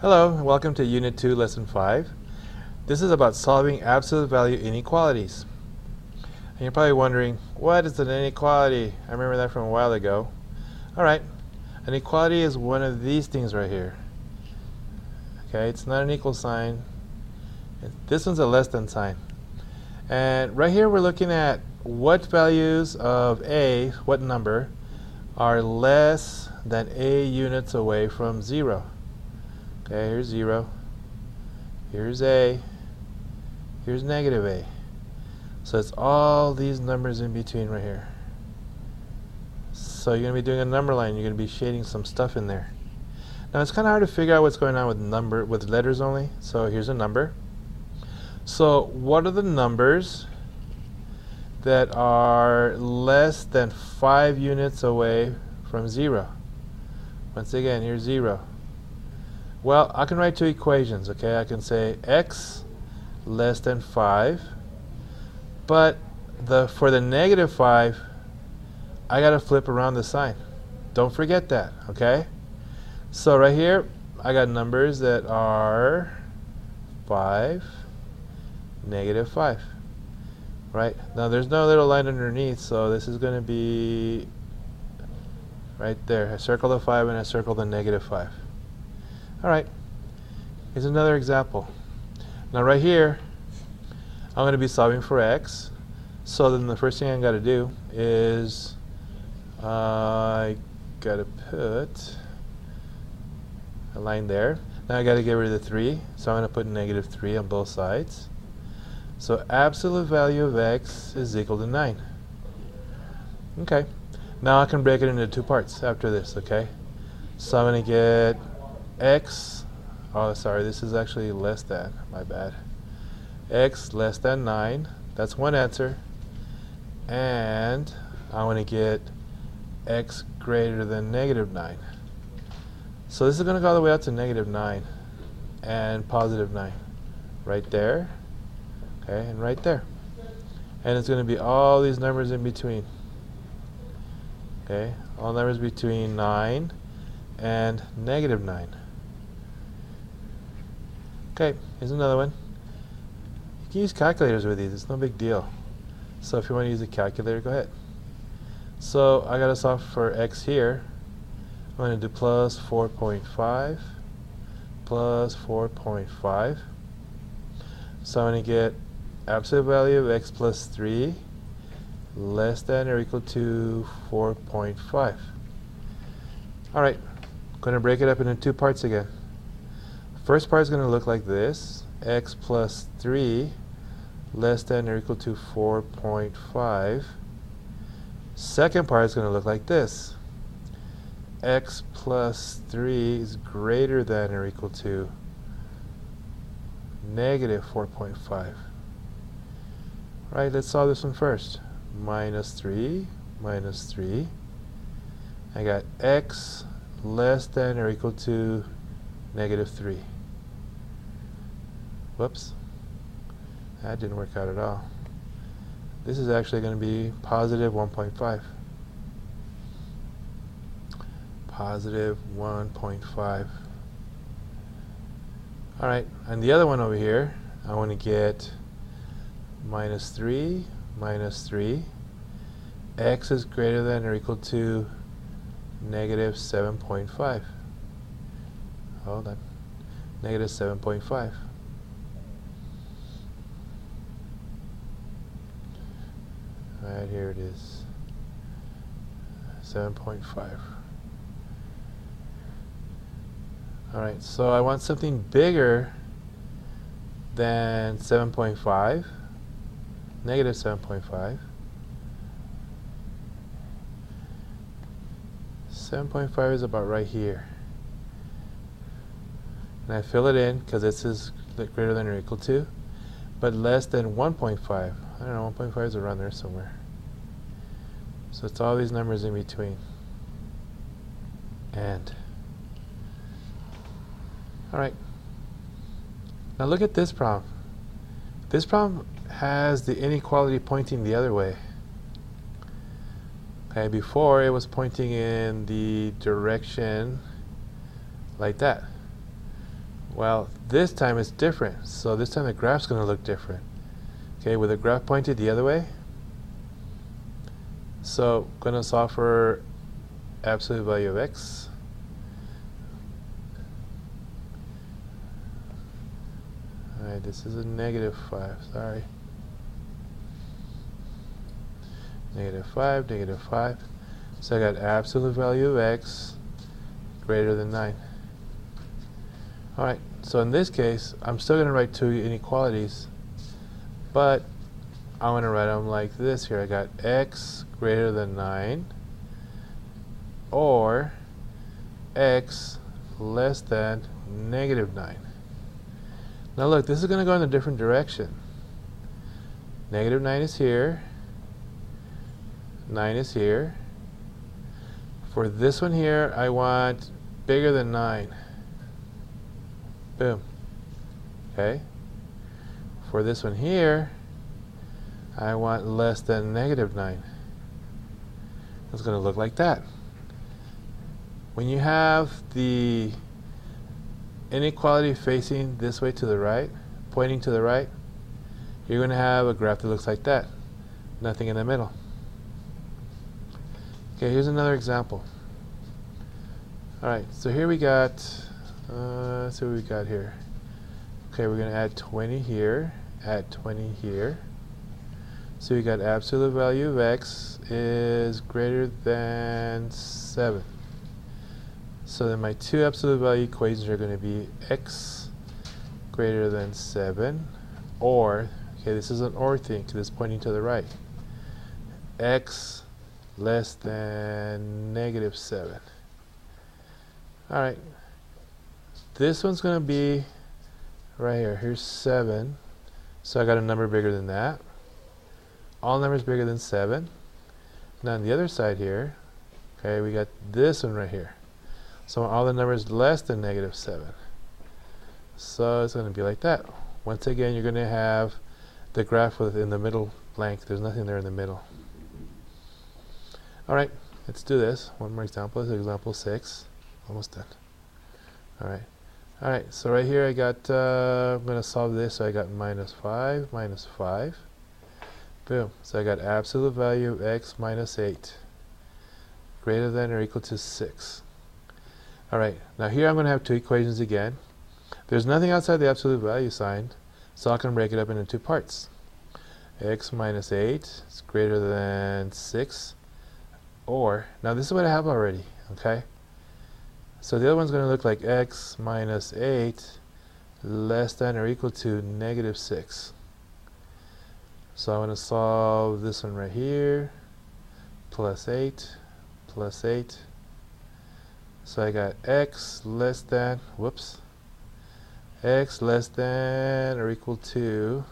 Hello, and welcome to Unit 2, Lesson 5. This is about solving absolute value inequalities. And you're probably wondering, what is an inequality? I remember that from a while ago. Alright, an equality is one of these things right here. Okay, it's not an equal sign. This one's a less than sign. And right here we're looking at what values of A, what number, are less than A units away from 0. Okay, here's 0, here's A, here's negative A. So it's all these numbers in between right here. So you're going to be doing a number line, you're going to be shading some stuff in there. Now it's kind of hard to figure out what's going on with letters only. So here's a number. So what are the numbers that are less than 5 units away from 0? Once again, here's 0. Well, I can write two equations, okay? I can say x less than 5, but for the negative 5, I got to flip around the sign. Don't forget that, okay? So right here, I got numbers that are 5, negative 5, right? Now there's no little line underneath, so this is going to be right there. I circle the 5 and I circle the negative 5. Alright, here's another example. Now right here, I'm going to be solving for x. So then the first thing I got to do is I got to put a line there. Now I got to get rid of the 3, so I'm going to put negative 3 on both sides. So absolute value of x is equal to 9. Okay, now I can break it into two parts after this, okay? So I'm going to get x, oh sorry, this is actually less than, my bad. X less than 9, that's one answer. And I want to get x greater than negative 9. So this is going to go all the way out to negative 9 and positive 9. Right there, okay, and right there. And it's going to be all these numbers in between. Okay, all numbers between 9 and negative 9. Okay, here's another one. You can use calculators with these, it's no big deal. So if you want to use a calculator, go ahead. So I got to solve for x here. I'm going to do plus 4.5 plus 4.5. So I'm going to get absolute value of x plus 3 less than or equal to 4.5. Alright, I'm going to break it up into two parts again. First part is going to look like this, x plus 3 less than or equal to 4.5. Second part is going to look like this, x plus 3 is greater than or equal to negative 4.5. Right, let's solve this one first. Minus 3, minus 3. I got x less than or equal to negative 3. Whoops, that didn't work out at all. This is actually going to be positive 1.5. Positive 1.5. Alright, and the other one over here, I want to get minus 3, minus 3. X is greater than or equal to negative 7.5. Hold on. Negative 7.5. Right here it is. 7.5. Alright, so I want something bigger than 7.5. Negative 7.5. 7.5 is about right here. And I fill it in because this is greater than or equal to, but less than 1.5. I don't know, 1.5 is around there somewhere. So it's all these numbers in between. And alright. Now look at this problem. This problem has the inequality pointing the other way. Okay, before it was pointing in the direction like that. Well, this time it's different. So this time the graph's going to look different. Okay, with the graph pointed the other way. So I'm going to solve for absolute value of x. Alright, this is a -5, sorry. -5, -5. So I got absolute value of x greater than 9. Alright, so in this case, I'm still going to write two inequalities, but I'm going to write them like this here. I got x greater than 9 or x less than -9. Now look, this is going to go in a different direction. -9 is here. 9 is here. For this one here, I want bigger than 9. Boom. Okay. For this one here, I want less than -9. It's going to look like that. When you have the inequality facing this way to the right, pointing to the right, you're going to have a graph that looks like that. Nothing in the middle. Okay, here's another example. Alright, so here we got, let's see what we got here. Okay, we're going to add 20 here, add 20 here. So we got absolute value of x is greater than 7. So then my two absolute value equations are going to be x greater than 7, or, okay, this is an or thing because it's pointing to the right, x less than -7. Alright, this one's going to be right here. Here's 7, so I got a number bigger than that. All numbers bigger than 7. Now on the other side here, okay, we got this one right here. So all the numbers less than -7. So it's going to be like that. Once again, you're going to have the graph in the middle blank. There's nothing there in the middle. Alright, let's do this. One more example. This is example 6. Almost done. Alright, so right here I got, I'm going to solve this. So I got -5, -5. Boom. So I got absolute value of x minus 8 greater than or equal to 6. Alright, now here I'm going to have two equations again. There's nothing outside the absolute value sign, so I can break it up into two parts. X minus 8 is greater than 6, or, now this is what I have already, okay? So the other one's going to look like x minus 8 less than or equal to -6. So I'm going to solve this one right here, plus 8, plus 8. So I got x less than, whoops, x less than or equal to,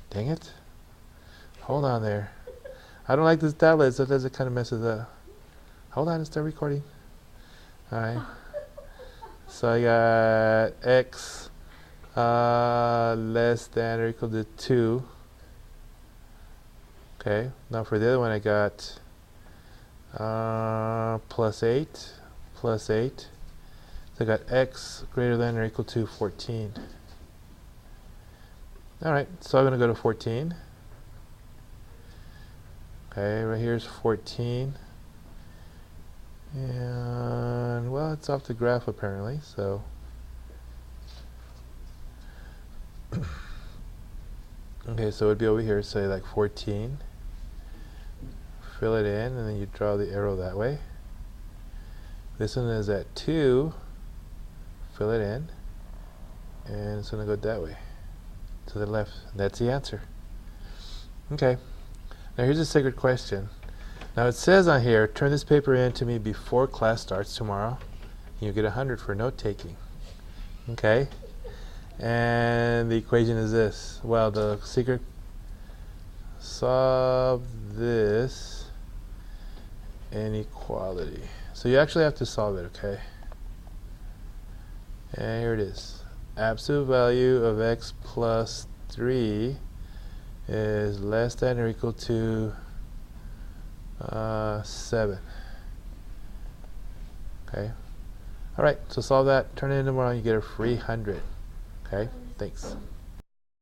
dang it, hold on there. I don't like this tablet, so it kind of messes up. Hold on, it's still recording. Alright. So I got x less than or equal to 2. Okay, now for the other one I got plus 8, plus 8. So I got x greater than or equal to 14. Alright, so I'm going to go to 14. Okay, right here's 14. And, well, it's off the graph apparently, so. Okay, so it would be over here, say like 14. Fill it in, and then you draw the arrow that way. This one is at 2. Fill it in, and it's going to go that way, to the left. That's the answer. Okay, now here's a secret question. Now it says on here, turn this paper in to me before class starts tomorrow. You get 100 for note taking. Okay, and the equation is this. Well, the secret, solve this inequality. So you actually have to solve it, okay? And here it is. Absolute value of x plus 3 is less than or equal to 7. Okay. Alright, so solve that, turn it into 1, you get a free 100. Okay, thanks.